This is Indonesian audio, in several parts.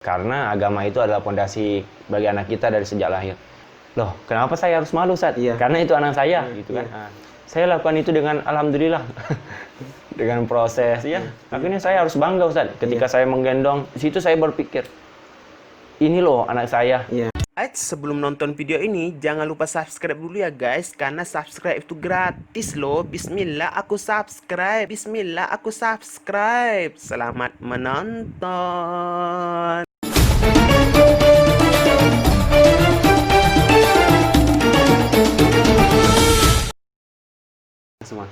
Karena agama itu adalah pondasi bagi anak kita dari sejak lahir. Loh, kenapa saya harus malu, Ustaz? Iya. Karena itu anak saya, Iya, gitu kan. iya. Nah, saya lakukan itu dengan alhamdulillah. Dengan proses, ya. Akhirnya saya harus bangga, Ustaz. Ketika saya menggendong, di situ saya berpikir, ini loh anak saya. Iya. Sebelum nonton video ini, jangan lupa subscribe dulu ya guys, karena subscribe itu gratis loh. Bismillah aku subscribe, Bismillah aku subscribe. Selamat menonton. Semua.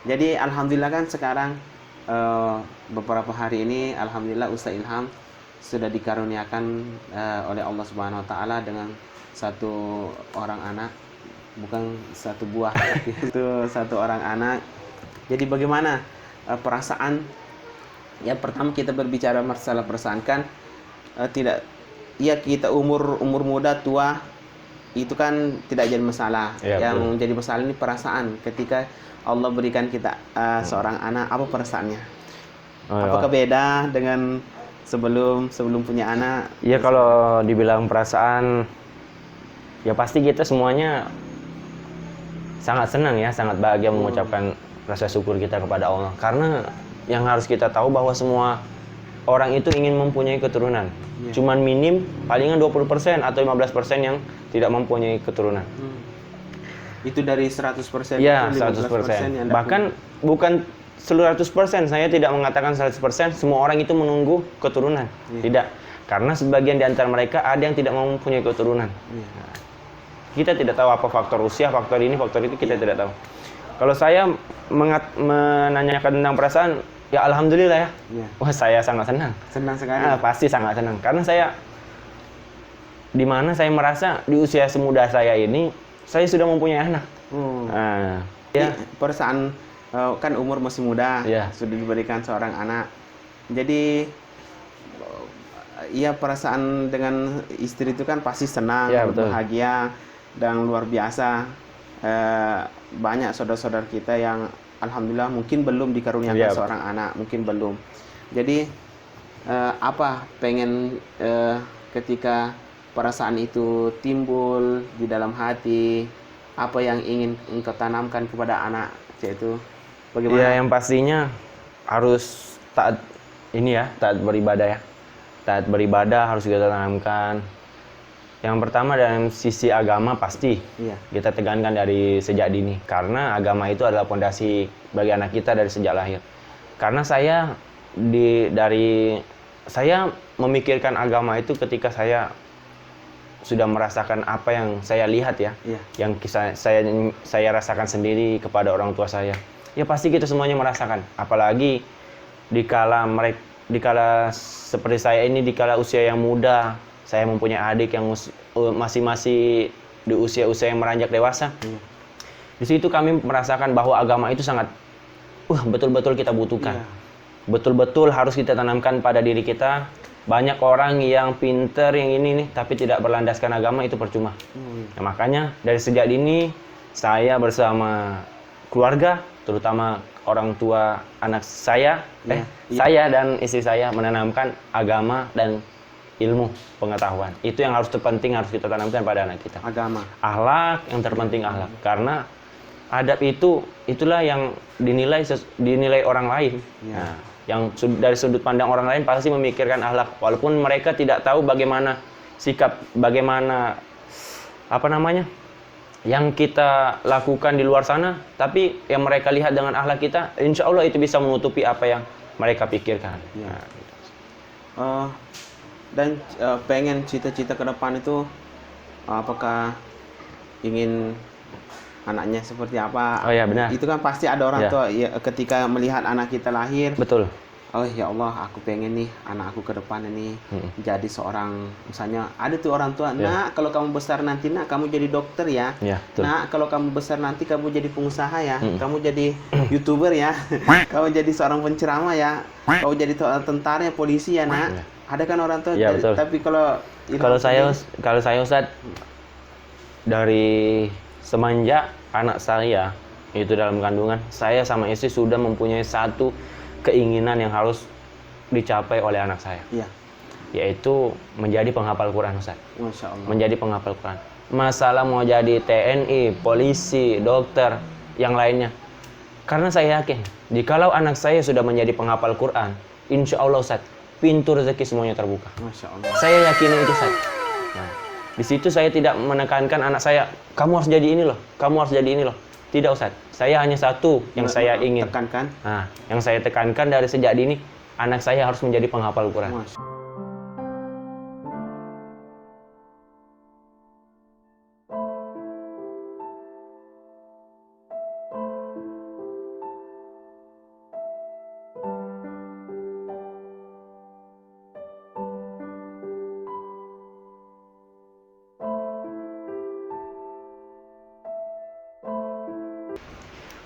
Jadi alhamdulillah kan sekarang beberapa hari ini alhamdulillah Ustaz Ilham sudah dikaruniakan oleh Allah Subhanahu wa taala dengan satu orang anak, bukan satu buah, itu satu orang anak. Jadi bagaimana perasaan? Ya pertama kita berbicara masalah perasaan kan tidak, ya kita umur muda tua itu kan tidak jadi masalah. Ya, yang betul. jadi masalah ini perasaan ketika Allah berikan kita seorang anak, apa perasaannya? Apakah beda dengan sebelum punya anak? Ya kalau dibilang perasaan, ya pasti kita semuanya sangat senang ya, sangat bahagia mengucapkan rasa syukur kita kepada Allah. Karena yang harus kita tahu bahwa semua orang itu ingin mempunyai keturunan. Cuman minim palingan 20% atau 15% yang tidak mempunyai keturunan. Itu dari 100%. Ya, itu 100%. Bahkan bukan seluruh 100%, saya tidak mengatakan 100%, semua orang itu menunggu keturunan. Tidak. Karena sebagian di antara mereka ada yang tidak mempunyai keturunan. Nah, kita tidak tahu apa faktor usia, faktor ini, faktor itu, kita tidak tahu. Kalau saya menanyakan tentang perasaan, ya alhamdulillah ya. Wah, saya sangat senang. Senang sekali. Pasti sangat senang. Karena saya, di mana saya merasa di usia semuda saya ini, saya sudah mempunyai anak. Ya. Perasaan kan umur masih muda, Ya. sudah diberikan seorang anak. Jadi ya perasaan dengan istri itu kan pasti senang, Ya, betul. bahagia, dan luar biasa. Banyak saudara-saudara kita yang alhamdulillah mungkin belum dikaruniakan Ya, seorang anak, mungkin belum. Jadi apa pengen ketika perasaan itu timbul di dalam hati, apa yang ingin engkau tanamkan kepada anak, yaitu bagaimana? Ya, yang pastinya harus taat beribadah ya. Taat beribadah harus kita tanamkan. Yang pertama dalam sisi agama pasti kita tegankan dari sejak dini. Karena agama itu adalah pondasi bagi anak kita dari sejak lahir. Karena saya memikirkan agama itu ketika saya sudah merasakan apa yang saya lihat ya, yang saya rasakan sendiri kepada orang tua saya. Ya pasti kita semuanya merasakan. Apalagi dikala seperti saya ini, dikala usia yang muda, saya mempunyai adik yang masih di usia yang meranjak dewasa. Di situ kami merasakan bahwa agama itu sangat betul-betul kita butuhkan. Betul-betul harus kita tanamkan pada diri kita. Banyak orang yang pinter, yang ini nih, tapi tidak berlandaskan agama, itu percuma. Nah, makanya dari sejak dini, saya bersama keluarga, terutama orang tua anak saya, saya dan istri saya menanamkan agama dan ilmu pengetahuan. Itu yang harus terpenting, harus kita tanamkan pada anak kita. Agama. Akhlak, yang terpenting akhlak. Karena adab itulah yang dinilai orang lain. Nah, yang dari sudut pandang orang lain pasti memikirkan akhlak, walaupun mereka tidak tahu bagaimana sikap, bagaimana yang kita lakukan di luar sana, tapi yang mereka lihat dengan akhlak kita, insya Allah itu bisa menutupi apa yang mereka pikirkan. Dan pengen cita-cita ke depan itu, apakah ingin anaknya seperti apa? Oh ya, benar. Itu kan pasti ada orang tua ya, ketika melihat anak kita lahir. Betul. Oh ya Allah, aku pengen nih anak aku ke depan ini jadi seorang, misalnya ada tuh orang tua, nak kalau kamu besar nanti nak kamu jadi dokter ya, nak kalau kamu besar nanti kamu jadi pengusaha ya, kamu jadi YouTuber ya, kamu jadi seorang penceramah ya, kamu jadi tentara ya, polisi ya nak. Ada kan orang tua. Ya, betul. Tapi kalau saya Ustaz, dari semenjak anak saya itu dalam kandungan, saya sama istri sudah mempunyai satu keinginan yang harus dicapai oleh anak saya. yaitu menjadi penghafal Quran, Ustaz. Masya Allah. Menjadi penghafal Quran. Masalah mau jadi TNI, polisi, dokter, yang lainnya. Karena saya yakin, jikalau anak saya sudah menjadi penghafal Quran, insya Allah, Ustaz, pintu rezeki semuanya terbuka. Masya Allah. Saya yakin itu, Ustaz. Nah, di situ saya tidak menekankan anak saya, kamu harus jadi ini loh, kamu harus jadi ini loh. Tidak, Ustaz. Saya hanya satu yang saya ingin. Tekankan. Nah, yang saya tekankan dari sejak dini, anak saya harus menjadi penghafal Quran. Masya.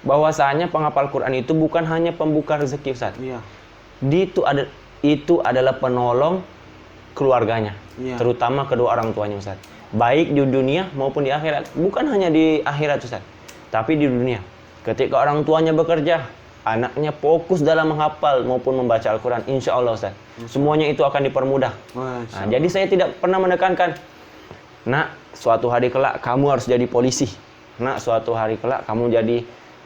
Bahwasanya penghafal Quran itu bukan hanya pembuka rezeki, Ustaz. Iya. Itu adalah penolong keluarganya, Iya. terutama kedua orang tuanya, Ustaz. Baik di dunia maupun di akhirat. Bukan hanya di akhirat, Ustaz, tapi di dunia. Ketika orang tuanya bekerja, anaknya fokus dalam menghafal maupun membaca Al-Quran, insya Allah, Ustaz, semuanya itu akan dipermudah. Nah, jadi saya tidak pernah menekankan, nak, suatu hari kelak kamu harus jadi polisi. Nak, suatu hari kelak kamu jadi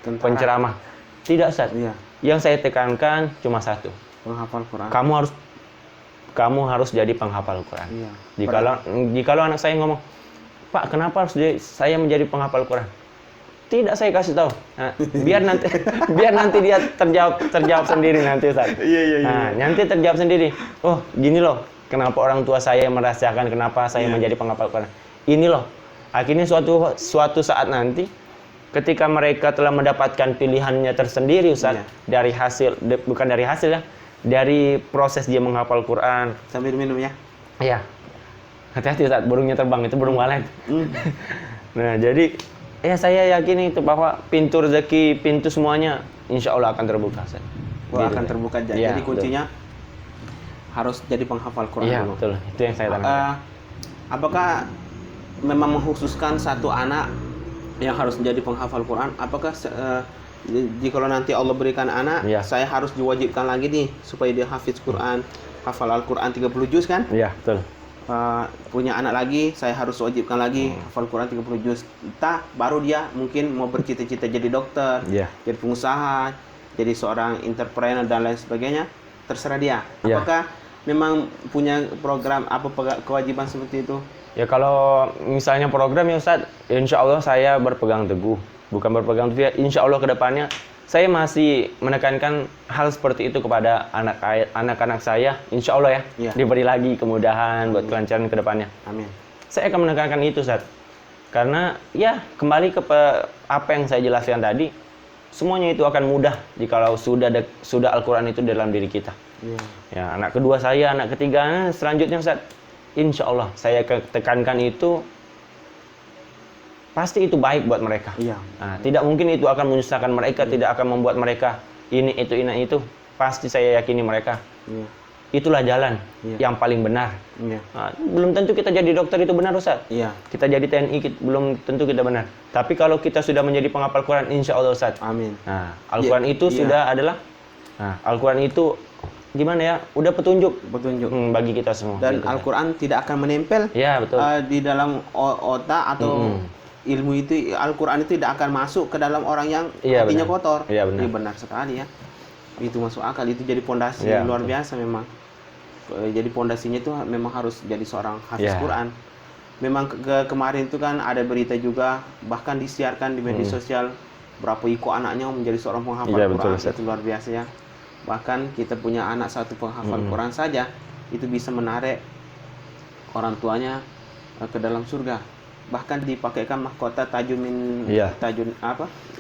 penceramah. Tidak, Ustaz. Iya. Yang saya tekankan cuma satu. Penghafal Quran. Kamu harus jadi penghafal Quran. Iya. Jikalau anak saya ngomong, Pak, kenapa harus saya menjadi penghafal Quran? Tidak, saya kasih tahu. Nah, biar nanti dia terjawab sendiri nanti, Ustaz. Iya. Nah, nanti terjawab sendiri. Oh, gini loh. Kenapa orang tua saya merasakan kenapa saya menjadi penghafal Quran? Ini loh. Akhirnya suatu saat nanti, ketika mereka telah mendapatkan pilihannya tersendiri, Ustaz, dari hasil, bukan dari hasil ya, dari proses dia menghafal Quran. Sambil minum ya. Iya. Hati-hati, Ustaz, burungnya terbang, itu burung walet. Nah, jadi ya saya yakin itu bahwa pintu rezeki, pintu semuanya insya Allah akan terbuka, Ustaz. Akan terbuka. Ya, jadi kuncinya harus jadi penghafal Quran. Iya, dulu. betul. Itu yang saya tanamkan. Apakah memang mengkhususkan satu anak yang harus menjadi penghafal Quran? Apakah jika nanti Allah berikan anak, saya harus diwajibkan lagi nih supaya dia hafiz Quran, hafal Al-Quran 30 juz kan? Iya, betul. Punya anak lagi, saya harus wajibkan lagi hafal Quran 30 juz. Entah baru dia mungkin mau bercita-cita jadi dokter, jadi pengusaha, jadi seorang entrepreneur dan lain sebagainya. Terserah dia. Apakah memang punya program apa kewajiban seperti itu? Ya kalau misalnya program ya Ustadz, insya Allah saya berpegang teguh. Bukan berpegang teguh, ya insya Allah ke depannya saya masih menekankan hal seperti itu kepada anak-anak saya. Insya Allah ya, diberi lagi kemudahan buat kelancaran ke depannya. Amin. Saya akan menekankan itu, Ustadz. Karena ya kembali ke apa yang saya jelaskan tadi, semuanya itu akan mudah jikalau sudah Al-Quran itu dalam diri kita. Ya, anak kedua saya, anak ketiga, selanjutnya Ustadz. Insya Allah saya tekankan itu pasti itu baik buat mereka. Nah, tidak mungkin itu akan menyusahkan mereka, tidak akan membuat mereka ini itu. Pasti saya yakini mereka. Itulah jalan yang paling benar. Nah, belum tentu kita jadi dokter itu benar, Ustaz. Kita jadi TNI belum tentu kita benar. Tapi kalau kita sudah menjadi penghafal Quran, insya Allah, Ustaz. Amin. Nah, Al-Quran itu sudah adalah, Al-Quran itu gimana ya? Udah petunjuk bagi kita semua. Dan gitu, Al-Quran tidak akan menempel betul. Di dalam otak atau ilmu itu. Al-Quran itu tidak akan masuk ke dalam orang yang hatinya kotor. Iya, benar. Benar sekali ya. Itu masuk akal. Itu jadi pondasi luar biasa memang. Jadi pondasinya itu memang harus jadi seorang hafiz Quran. Memang kemarin itu kan ada berita juga, bahkan disiarkan di media sosial berapa iko anaknya menjadi seorang penghafal Quran. Itu luar biasa ya. Bahkan kita punya anak satu penghafal Quran saja, itu bisa menarik orang tuanya ke dalam surga. Bahkan dipakaikan mahkota tajun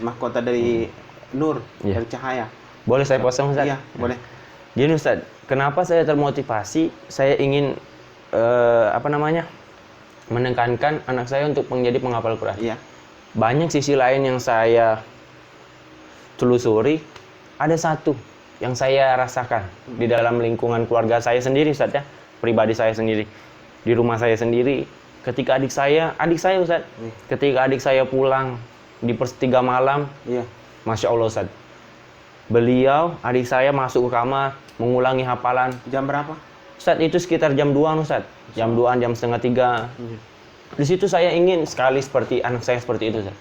mahkota dari nur, dari cahaya. Boleh saya potong, Ustaz? Iya, boleh. Gini, Ustaz, kenapa saya termotivasi? Saya ingin menekankan anak saya untuk menjadi penghafal Quran. Banyak sisi lain yang saya telusuri. Ada satu yang saya rasakan di dalam lingkungan keluarga saya sendiri, Ustaz ya, pribadi saya sendiri, di rumah saya sendiri. Ketika adik saya Ustaz, ketika adik saya pulang di per-3 malam, Masya Allah, Ustaz, adik saya masuk ke kamar mengulangi hafalan. Jam berapa? Ustaz, itu sekitar jam 2-an Ustaz. Jam 2-an, jam setengah 3. Di situ saya ingin sekali seperti anak saya seperti itu Ustaz.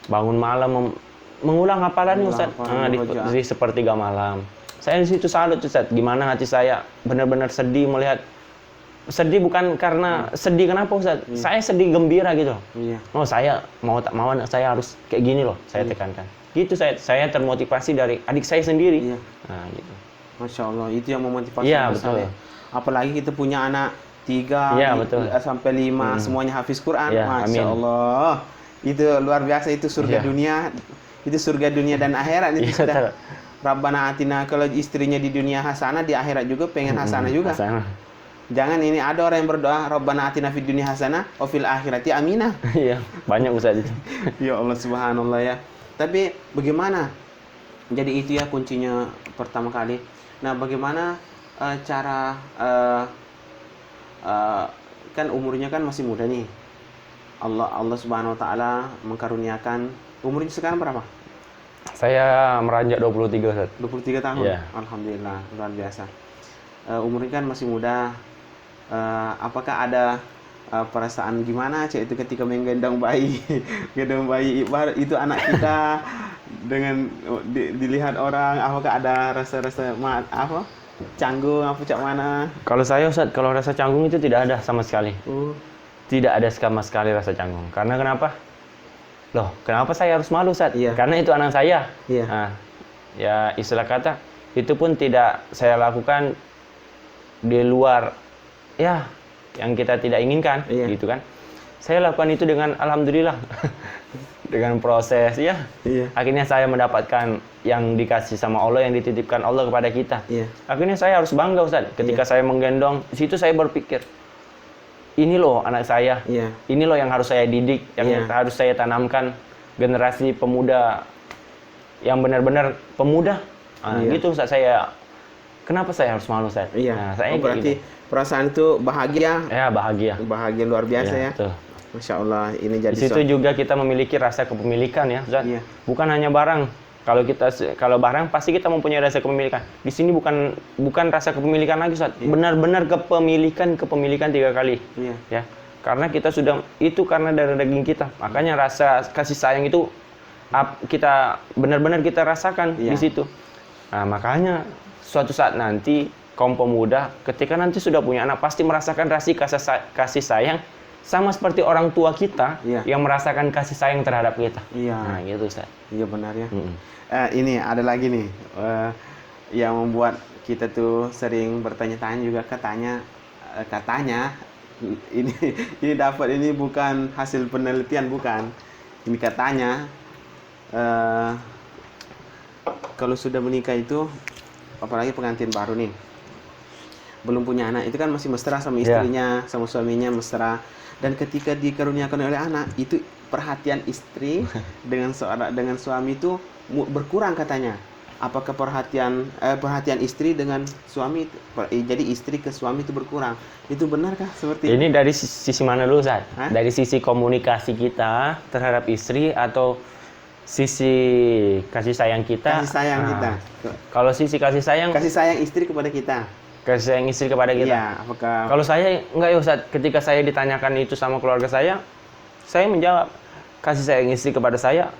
Bangun malam mengulang hafalannya Ustaz. Di sepertiga malam. Saya di situ salut Ustaz, gimana hati saya benar-benar sedih melihat. Sedih bukan karena sedih kenapa Ustaz? Saya sedih gembira gitu. Oh, saya mau tak mau anak saya harus kayak gini loh, saya tekankan. Gitu saya termotivasi dari adik saya sendiri. Nah, gitu. Masya Allah, itu yang memotivasi betul. Apalagi kita punya anak 3 sampai 5 semuanya hafiz Quran. Masya Allah. Itu luar biasa, itu surga dunia. Itu surga dunia dan akhirat itu sudah. Rabbana atina, kalau istrinya di dunia hasanah, di akhirat juga pengen hasanah juga. Jangan ini ada orang yang berdoa Rabbana atina fid dunya hasanah wa fil akhirati aminah. Iya, banyak Ustaz itu. Ya Allah, subhanallah ya. Tapi bagaimana? Jadi itu ya kuncinya pertama kali. Nah, bagaimana cara kan umurnya kan masih muda nih. Allah Subhanahu wa taala mengkaruniakan, umurnya sekarang berapa? Saya meranjak 23 Ustaz. 23 tahun. Alhamdulillah, luar biasa. Umurnya kan masih muda. Apakah ada perasaan gimana itu ketika menggendong bayi? Gendong bayi itu anak kita dengan dilihat orang, apakah ada rasa-rasa canggung cak mana? Kalau saya Ustaz, kalau rasa canggung itu tidak ada sama sekali. Tidak ada sama sekali rasa canggung. Karena kenapa? Loh, kenapa saya harus malu Ustaz? Karena itu anak saya. Nah, ya istilah kata, itu pun tidak saya lakukan di luar ya yang kita tidak inginkan, gitu kan. Saya lakukan itu dengan alhamdulillah. Dengan proses akhirnya saya mendapatkan yang dikasih sama Allah, yang dititipkan Allah kepada kita. Akhirnya saya harus bangga Ustaz ketika saya menggendong. Di situ saya berpikir, ini loh anak saya. Ini loh yang harus saya didik, yang harus saya tanamkan, generasi pemuda yang benar-benar pemuda. Gitu Ustaz, saya kenapa saya harus malu Ustaz? Nah, saya berarti gitu. Perasaan itu bahagia. Ya, bahagia. Bahagia luar biasa ya. Betul. Masya Allah, ini jadi. Di situ juga kita memiliki rasa kepemilikan ya, Ustaz. Bukan hanya barang. Kalau barang pasti kita mempunyai rasa kepemilikan. Di sini bukan rasa kepemilikan lagi, Ustaz. Benar-benar kepemilikan 3 kali. Ya. Karena kita sudah itu karena darah daging kita. Makanya rasa kasih sayang itu kita benar-benar kita rasakan di situ. Nah, makanya suatu saat nanti kaum pemuda ketika nanti sudah punya anak pasti merasakan rasa kasih sayang sama seperti orang tua kita yang merasakan kasih sayang terhadap kita. Nah, gitu Ustaz. Iya benar ya. Ini ada lagi nih yang membuat kita tuh sering bertanya-tanya juga, katanya ini dapat, ini bukan hasil penelitian, bukan. Ini katanya kalau sudah menikah itu, apalagi pengantin baru nih, belum punya anak, itu kan masih mesra sama istrinya, sama suaminya mesra. Dan ketika dikaruniakan oleh anak, itu perhatian istri dengan suami itu berkurang katanya. Apakah perhatian istri dengan suami, jadi istri ke suami itu berkurang? Itu benarkah seperti ini? Dari sisi mana dulu, Ustaz? Dari sisi komunikasi kita terhadap istri atau sisi kasih sayang kita? Kasih sayang kita. Kalau sisi kasih sayang istri kepada kita. Kasih sayang istri kepada kita. Iya, apakah... Kalau saya enggak ya Ustaz, ketika saya ditanyakan itu sama keluarga saya menjawab kasih sayang istri kepada saya,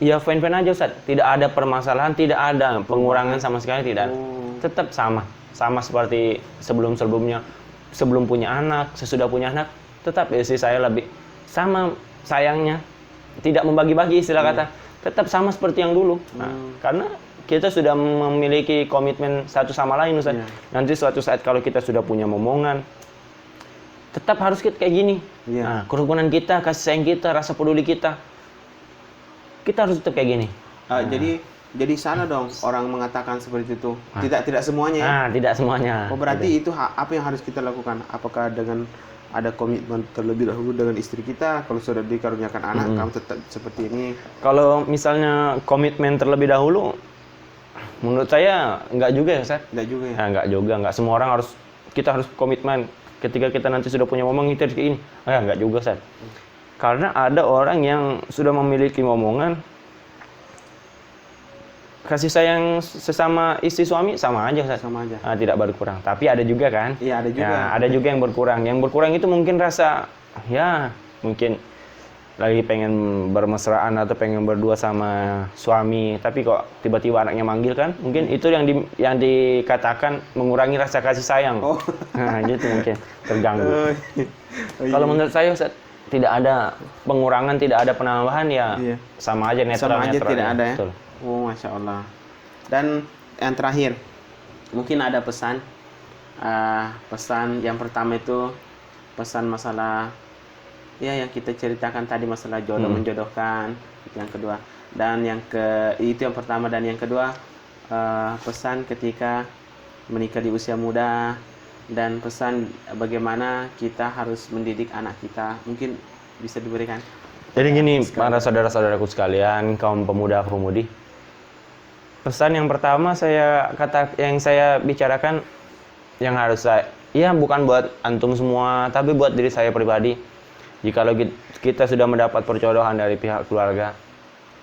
ya fine-fine aja Ustaz. Tidak ada permasalahan, tidak ada pengurangan sama sekali, tidak. Tetap sama seperti sebelum-sebelumnya. Sebelum punya anak, sesudah punya anak, tetap istri saya lebih sama sayangnya. Tidak membagi-bagi istilah kata. Tetap sama seperti yang dulu. Nah, karena kita sudah memiliki komitmen satu sama lain Ustaz. Nanti suatu saat kalau kita sudah punya momongan, tetap harus kayak gini. Nah, kerukunan kita, kasih sayang kita, rasa peduli kita harus tetap kayak gini. Jadi salah dong orang mengatakan seperti itu. Tidak semuanya ya. Tidak semuanya. Oh, berarti itu apa yang harus kita lakukan? Apakah dengan ada komitmen terlebih dahulu dengan istri kita, kalau sudah dikaruniakan anak kamu tetap seperti ini? Kalau misalnya komitmen terlebih dahulu, menurut saya enggak juga ya Ustaz. Enggak juga ya? Enggak juga, enggak semua orang kita harus komitmen. Ketika kita nanti sudah punya momongan kita harus kayak ini. Enggak juga Ustaz. Karena ada orang yang sudah memiliki momongan, kasih sayang sesama istri suami sama aja, Ustaz. Sama aja. Tidak berkurang. Tapi ada juga kan? Iya, ada juga. Ya, ada juga yang berkurang. Yang berkurang itu mungkin rasa, ya mungkin lagi pengen bermesraan atau pengen berdua sama suami, tapi kok tiba-tiba anaknya manggil kan? Mungkin itu yang dikatakan mengurangi rasa kasih sayang. Oh. Nah, gitu mungkin terganggu. Oh, iya. Kalau menurut saya, Ustaz, tidak ada pengurangan, tidak ada penambahan, ya Iya. sama aja netral. Sama aja netral, tidak ada ya. Betul. Oh, Masya Allah. Dan yang terakhir, mungkin ada pesan. Pesan yang pertama itu pesan masalah ya yang kita ceritakan tadi, masalah jodoh menjodohkan. Yang kedua, dan itu yang pertama, dan yang kedua pesan ketika menikah di usia muda, dan pesan bagaimana kita harus mendidik anak kita. Mungkin bisa diberikan. Jadi gini, para saudara-saudaraku sekalian, kaum pemuda-pemudi. Pesan yang pertama yang saya bicarakan, yang harus bukan buat antum semua, tapi buat diri saya pribadi. Jikalau kita sudah mendapat perjodohan dari pihak keluarga,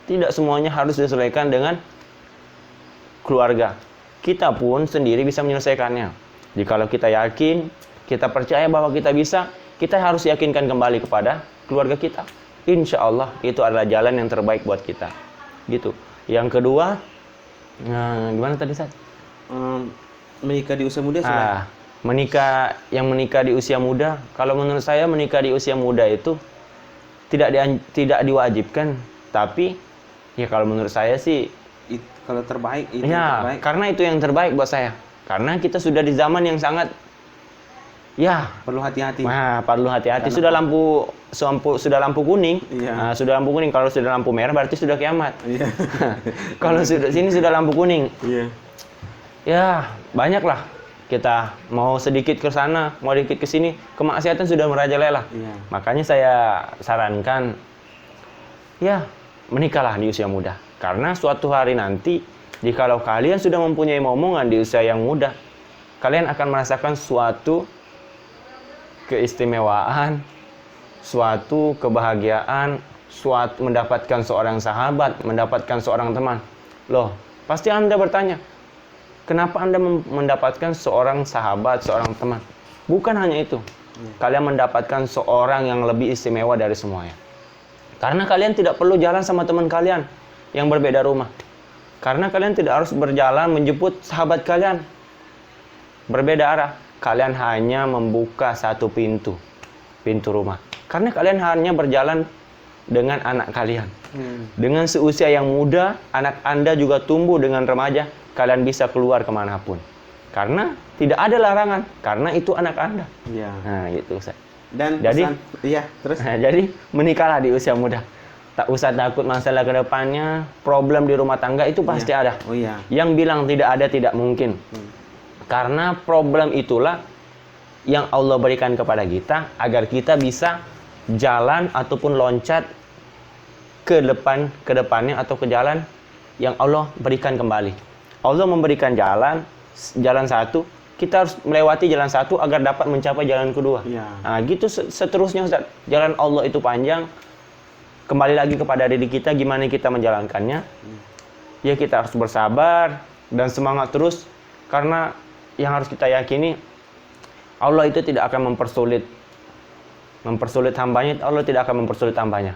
tidak semuanya harus diselesaikan dengan keluarga. Kita pun sendiri bisa menyelesaikannya. Jikalau kita yakin, kita percaya bahwa kita bisa, kita harus yakinkan kembali kepada keluarga kita. Insya Allah itu adalah jalan yang terbaik buat kita. Gitu. Yang kedua, gimana tadi, Sat? Menikah di usia muda sudah. Menikah di usia muda, kalau menurut saya menikah di usia muda itu tidak diwajibkan, tapi ya kalau menurut saya sih kalau terbaik itu ya, terbaik. karena itu yang terbaik buat saya. Karena kita sudah di zaman yang sangat perlu hati-hati. Nah, perlu hati-hati. Sudah lampu kuning. Iya. Nah, sudah lampu kuning. Kalau sudah lampu merah berarti sudah kiamat. Iya. Kalau sini sudah lampu kuning. Iya. Ya, banyaklah. Kita mau sedikit ke sana, mau sedikit ke sini, kemaksiatan sudah merajalela. Iya. Makanya saya sarankan, menikahlah di usia muda. Karena suatu hari nanti, jikalau kalian sudah mempunyai momongan di usia yang muda, kalian akan merasakan suatu keistimewaan, suatu kebahagiaan, suatu mendapatkan seorang sahabat, mendapatkan seorang teman. Loh, pasti Anda bertanya, kenapa Anda mendapatkan seorang sahabat, seorang teman? Bukan hanya itu. Kalian mendapatkan seorang yang lebih istimewa dari semuanya. Karena kalian tidak perlu jalan sama teman kalian yang berbeda rumah. Karena kalian tidak harus berjalan menjemput sahabat kalian berbeda arah. Kalian hanya membuka satu pintu rumah. Karena kalian hanya berjalan dengan anak kalian. Dengan seusia yang muda, anak Anda juga tumbuh dengan remaja, kalian bisa keluar kemanapun. Karena tidak ada larangan, karena itu anak Anda. Iya. Nah, gitu, Ustaz. Dan terus. Jadi menikahlah di usia muda. Tak usah takut masalah ke depannya, problem di rumah tangga itu pasti ada. Oh iya. Yang bilang tidak ada tidak mungkin. Karena problem itulah yang Allah berikan kepada kita agar kita bisa jalan ataupun loncat ke depannya atau ke jalan yang Allah berikan kembali. Allah memberikan jalan satu, kita harus melewati jalan satu agar dapat mencapai jalan kedua. Ya. Nah, gitu seterusnya, Ustaz. Jalan Allah itu panjang. Kembali lagi kepada diri kita, gimana kita menjalankannya. Ya, kita harus bersabar dan semangat terus. Karena yang harus kita yakini, Allah itu tidak akan mempersulit hambanya, Allah tidak akan mempersulit hambanya.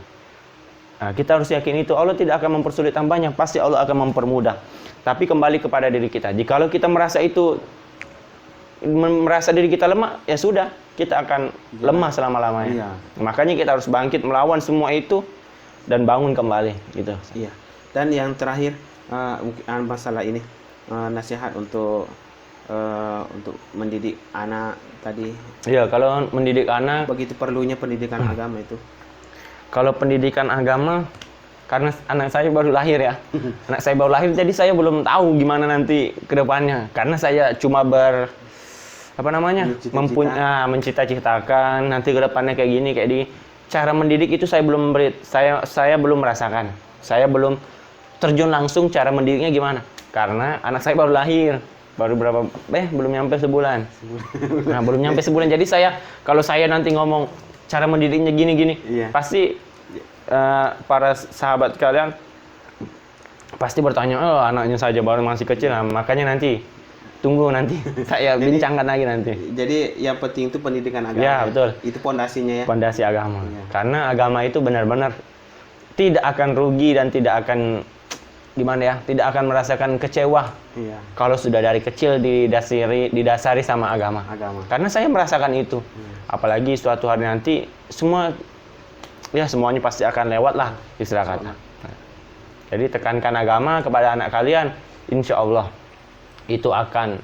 Nah, kita harus yakin itu, Allah tidak akan mempersulit hambanya, pasti Allah akan mempermudah. Tapi kembali kepada diri kita. Jikalau kita merasa diri kita lemah, ya sudah, kita akan lemah selama-lamanya. Iya. Makanya kita harus bangkit melawan semua itu dan bangun kembali, gitu. Iya. Dan yang terakhir, masalah ini, nasihat untuk mendidik anak tadi. Iya, kalau mendidik anak, Begitu perlunya pendidikan agama itu. kalau pendidikan agama, karena anak saya baru lahir ya. Anak saya baru lahir, jadi saya belum tahu gimana nanti ke depannya. Karena saya cuma mencita-citakan nanti ke depannya kayak gini, kayak di cara mendidik itu saya belum merasakan. Saya belum terjun langsung cara mendidiknya gimana. Karena anak saya baru lahir. Belum nyampe sebulan. Nah, belum nyampe sebulan. Jadi kalau saya nanti ngomong cara mendidiknya gini-gini, Iya. pasti para sahabat kalian pasti bertanya, oh anaknya saja baru masih kecil, nah, makanya nanti tunggu nanti saya bincangkan lagi nanti. Jadi yang penting itu pendidikan agama. Ya, betul. Itu pondasinya ya. Pondasi agama. Iya. Karena agama itu benar-benar tidak akan rugi dan tidak akan gimana ya, tidak akan merasakan kecewa Iya. kalau sudah dari kecil didasari sama agama. Karena saya merasakan itu. Apalagi suatu hari nanti semuanya pasti akan lewat lah istilah kata. Jadi tekankan agama kepada anak kalian, insya Allah itu akan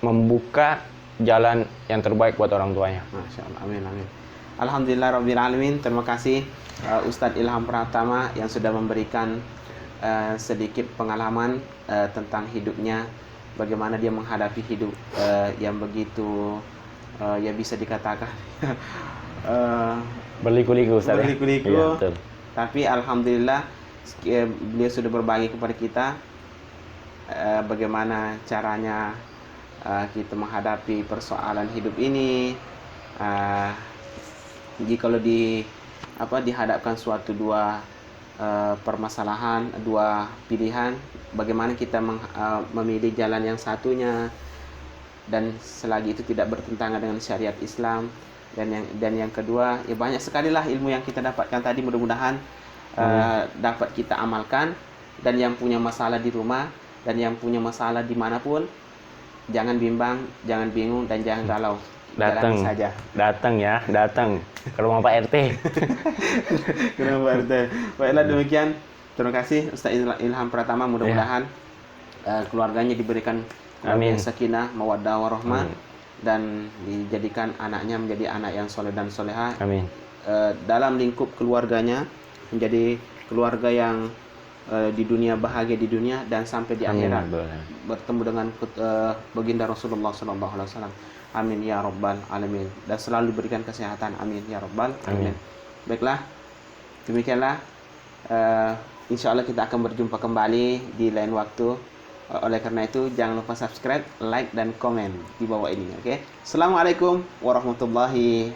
membuka jalan yang terbaik buat orang tuanya. Masya Allah, amin, amin. Alhamdulillah Rabbil Alamin. Terima kasih Ustadz Ilham Pratama yang sudah memberikan sedikit pengalaman tentang hidupnya, bagaimana dia menghadapi hidup yang begitu ya bisa dikatakan berliku-liku Ustaz. Berliku-liku. Ya, betul. Tapi alhamdulillah beliau sudah berbagi kepada kita bagaimana caranya kita menghadapi persoalan hidup ini. Jika dihadapkan suatu dua permasalahan, dua pilihan, bagaimana kita memilih jalan yang satunya, dan selagi itu tidak bertentangan dengan syariat Islam. Dan yang kedua, ya banyak sekali lah ilmu yang kita dapatkan tadi, mudah-mudahan dapat kita amalkan. Dan yang punya masalah di rumah dan yang punya masalah dimanapun, jangan bimbang, jangan bingung, dan jangan galau. Datang saja. Datang ke rumah Pak RT. Ke rumah Pak RT. Baiklah, demikian. Terima kasih Ustaz Ilham Pratama. Mudah-mudahan keluarganya diberikan sakinah, mawaddah, warahmah, dan dijadikan anaknya menjadi anak yang soleh dan soleha. Amin. Dalam lingkup keluarganya menjadi keluarga yang di dunia bahagia di dunia, dan sampai di akhirat bertemu dengan baginda Rasulullah SAW. Amin ya rabbal alamin. Dan selalu berikan kesehatan. Amin ya rabbal alamin. Baiklah, demikianlah. Insya Allah kita akan berjumpa kembali di lain waktu. Oleh karena itu jangan lupa subscribe, like, dan komen di bawah ini. Oke? Assalamualaikum warahmatullahi